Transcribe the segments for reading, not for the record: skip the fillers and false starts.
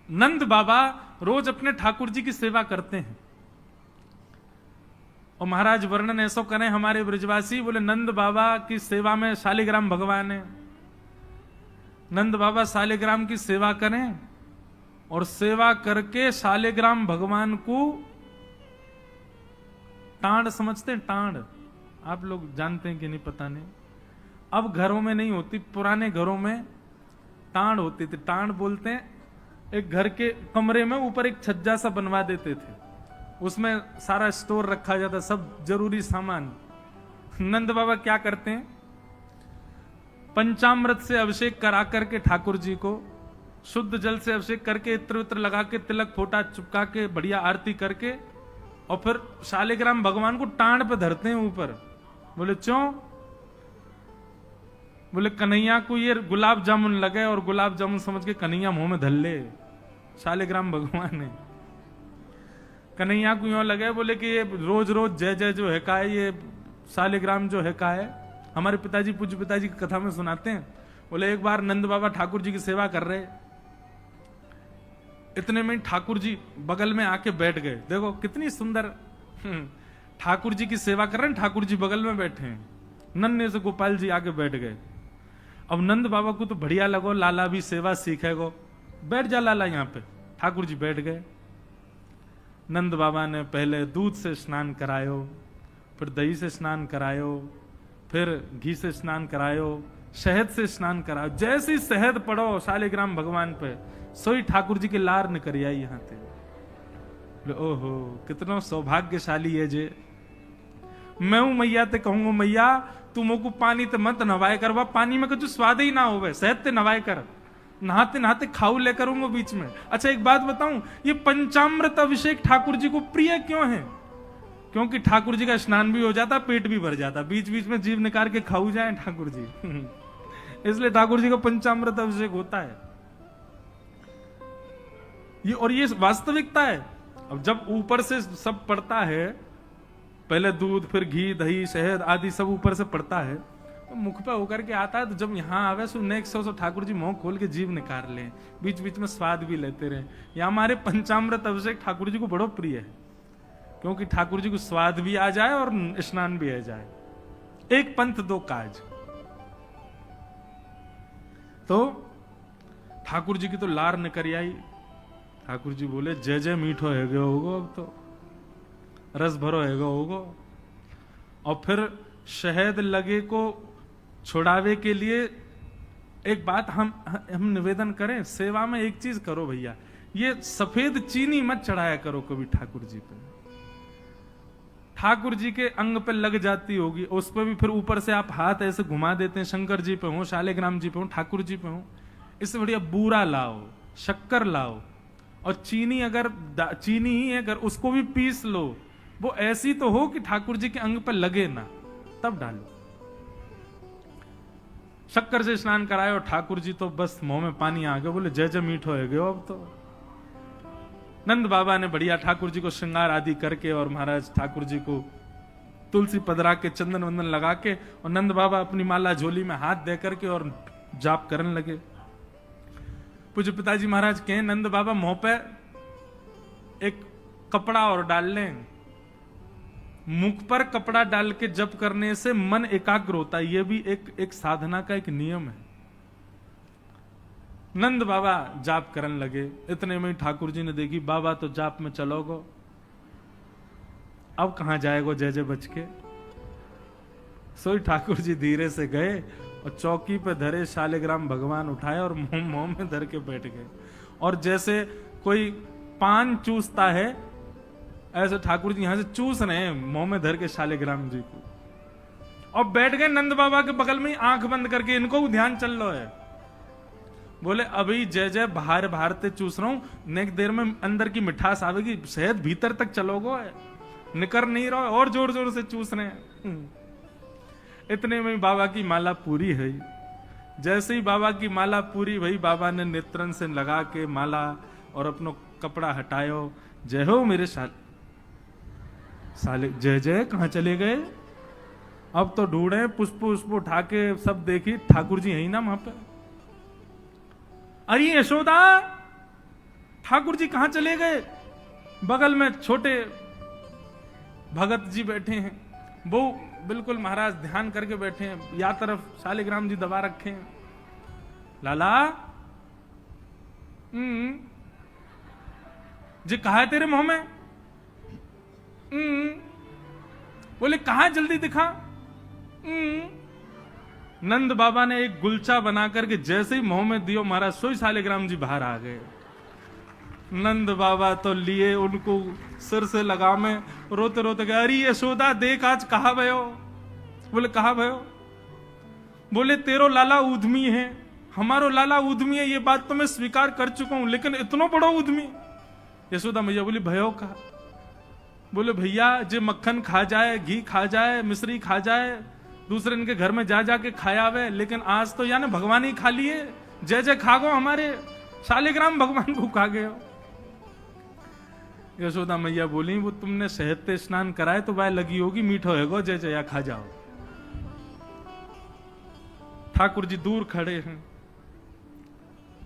नंद बाबा रोज अपने ठाकुर जी की सेवा करते हैं। और महाराज वर्णन ऐसो करें हमारे ब्रजवासी, बोले नंद बाबा की सेवा में शालिग्राम भगवान है। नंद बाबा शालिग्राम की सेवा करें और सेवा करके शालिग्राम भगवान को टांड समझते हैं। टांड आप लोग जानते हैं कि नहीं पता नहीं, अब घरों में नहीं होती, पुराने घरों में टांड होती थी। टांड बोलते हैं एक घर के कमरे में ऊपर एक छज्जा सा बनवा देते थे, उसमें सारा स्टोर रखा जाता, सब जरूरी सामान। नंद बाबा क्या करते हैं, पंचामृत से अभिषेक करा करके ठाकुर जी को शुद्ध जल से अभिषेक करके इत्र उत्र लगा के तिलक फोटा चुपका के बढ़िया आरती करके और फिर शालिग्राम भगवान को टांड पे धरते हैं ऊपर। बोले क्यों? बोले कन्हैया को ये गुलाब जामुन लगे और गुलाब जामुन समझ के कन्हैया मुंह में धर ले। शालिग्राम भगवान ने कन्हैया को यूं लगे, बोले कि ये रोज रोज जय जय जो है का है, ये शालिग्राम जो है का है। हमारे पिताजी पूज्य पिताजी की कथा में सुनाते हैं, बोले एक बार नंद बाबा ठाकुर जी की सेवा कर रहे, इतने में ठाकुर जी बगल में आके बैठ गए। देखो कितनी सुंदर, ठाकुर जी की सेवा कर रहे हैं, ठाकुर जी बगल में बैठे हैं, नन्हे से गोपाल जी आके बैठ गए। अब नंद बाबा को तो बढ़िया लगो, लाला भी सेवा सीखेगो, बैठ जा लाला यहाँ पे। ठाकुर जी बैठ गए। नंद बाबा ने पहले दूध से स्नान करायो, फिर दही से स्नान करायो, फिर घी से स्नान करायो, शहद से स्नान करायो। जैसे ही शहद पड़ो शालिग्राम भगवान पे, सोई ठाकुर जी के लार निकर आई यहां थे। ओहो कितना सौभाग्यशाली है जे। मैं हूं मैया ते कहूंगा, मैया तू मोको पानी ते मत नवाए कर, पानी में कुछ स्वाद ही ना होवे, शहद ते नवाए कर, नहाते नहाते खाऊ लेकर हूँ बीच में। अच्छा एक बात बताऊं, ये पंचामृत अभिषेक ठाकुर जी को प्रिय क्यों है? क्योंकि ठाकुर जी का स्नान भी हो जाता, पेट भी भर जाता, बीच बीच में जीभ निकाल के खाऊ जाए ठाकुर जी। इसलिए ठाकुर जी का पंचामृत अभिषेक होता है ये, और ये वास्तविकता है। अब जब ऊपर से सब पड़ता है, पहले दूध फिर घी दही शहद आदि सब ऊपर से पड़ता है, तो मुख पे होकर के आता है, तो जब यहाँ आवे so next so Thakur ji मुंह खोल के जीभ निकाल ले, बीच बीच में स्वाद भी लेते रहे। या हमारे पंचामृत अभिषेक ठाकुर जी को बड़ो प्रिय है, क्योंकि ठाकुर जी को स्वाद भी आ जाए और स्नान भी आ जाए। एक पंथ दो काज। तो ठाकुर जी की तो लार निकल आई। ठाकुर जी बोले जय जय मीठो है गयो होगो, अब तो रस भरो है गयो होगो। और फिर शहद लगे को छुड़ावे के लिए एक बात हम निवेदन करें, सेवा में एक चीज करो भैया, ये सफेद चीनी मत चढ़ाया करो कभी ठाकुर जी पे। ठाकुर जी के अंग पे लग जाती होगी, उस पर भी फिर ऊपर से आप हाथ ऐसे घुमा देते हैं, शंकर जी पे हो, शालिग्राम जी पे हो, ठाकुर जी पे हो। इससे बढ़िया बूरा लाओ, शक्कर लाओ, और चीनी अगर चीनी ही अगर उसको भी पीस लो, वो ऐसी तो हो कि ठाकुर जी के अंग पर लगे ना, तब डालो। शक्कर से स्नान कराए और ठाकुर जी तो बस मुंह में पानी आ गया, बोले जय जय मीठो है गयो अब तो। नंद बाबा ने बढ़िया ठाकुर जी को श्रृंगार आदि करके और महाराज ठाकुर जी को तुलसी पदरा के चंदन वंदन लगा के, और नंद बाबा अपनी माला झोली में हाथ दे करके और जाप करने लगे। पूज्य पिताजी महाराज कहें नंद बाबा मुंह पे एक कपड़ा और डाल लें, मुख पर कपड़ा डाल के जप करने से मन एकाग्र होता है, यह भी एक साधना का एक नियम है। नंद बाबा जाप करने लगे। इतने में ठाकुर जी ने देखी बाबा तो जाप में चलोगो, अब कहां जाएगो जय जय बच के। सोई ठाकुर जी धीरे से गए और चौकी पे धरे शालिग्राम भगवान उठाए और मुंह में धर के बैठ गए। और जैसे कोई पान चूसता है, ऐसे ठाकुर जी यहां से चूस रहे हैं मुंह में धर के शालिग्राम जी को, और बैठ गए नंद बाबा के बगल में, आंख बंद करके। इनको भी ध्यान चल रहा है। बोले अभी जय जय बाहर बाहर ते चूस रहा हूं, नेक देर में अंदर की मिठास आवेगी, शहद भीतर तक चलोगो, निकर नहीं रहो, और जोर जोर से चूस रहे हैं। इतने में बाबा की माला पूरी है। जैसे ही बाबा की माला पूरी भई, बाबा ने नेत्रन से लगा के माला और अपनो कपड़ा हटायो। जय हो मेरे साले जय जय कहां चले गए? अब तो ढूंढे, पुष्प पुष्प उठा के सब देखी, ठाकुर जी है ही ना वहां पे। अरे यशोदा, ठाकुर जी कहां चले गए? बगल में छोटे भगत जी बैठे हैं, वो बिल्कुल महाराज ध्यान करके बैठे हैं, या तरफ शालिग्राम जी दबा रखे हैं। लाला जी कहा है तेरे मुंह में? बोले कहा, जल्दी दिखा। नंद बाबा ने एक गुलचा बना करके जैसे ही मुंह में दियो, महाराज सोई शालिग्राम जी बाहर आ गए। नंद बाबा तो लिए उनको सिर से लगा में, रोते रोते गए, अरे यशोदा देख आज कहा भयो। बोले कहा भयो? बोले तेरो लाला उद्यमी है, हमारो लाला उद्यमी है, ये बात तो मैं स्वीकार कर चुका हूं, लेकिन इतना बड़ा उद्यमी। यशोदा मैया बोली भयो का? बोले भैया जे मक्खन खा जाए, घी खा जाए, मिश्री खा जाए, दूसरे इनके घर में जा जाके खाया वे, लेकिन आज तो यानी भगवान ही खा लिए, जय जय खा गो, हमारे शालिग्राम भगवान को खा गए। यशोदा मैया बोली वो तुमने शहद से स्नान कराए तो वह लगी होगी, मीठो है गो, जय जया खा जाओ। ठाकुर जी दूर खड़े हैं।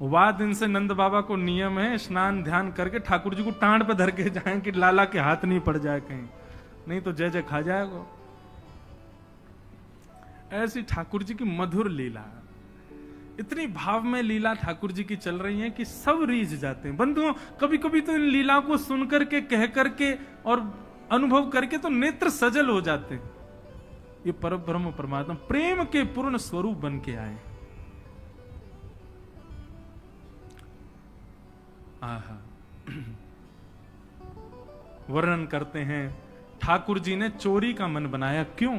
वाह दिन से नंद बाबा को नियम है स्नान ध्यान करके ठाकुर जी को टांड पे धर के जाए कि लाला के हाथ नहीं पड़ जाए कहीं, नहीं तो जय जय खा जाएगा। ऐसी ठाकुर जी की मधुर लीला, इतनी भाव में लीला ठाकुर जी की चल रही है कि सब रीझ जाते हैं। बंधुओं कभी कभी तो इन लीला को सुन करके, कह करके और अनुभव करके तो नेत्र सजल हो जाते हैं। ये परब्रह्म परमात्मा प्रेम के पूर्ण स्वरूप बन के आए। आहा वर्णन करते हैं ठाकुर जी ने चोरी का मन बनाया, क्यों?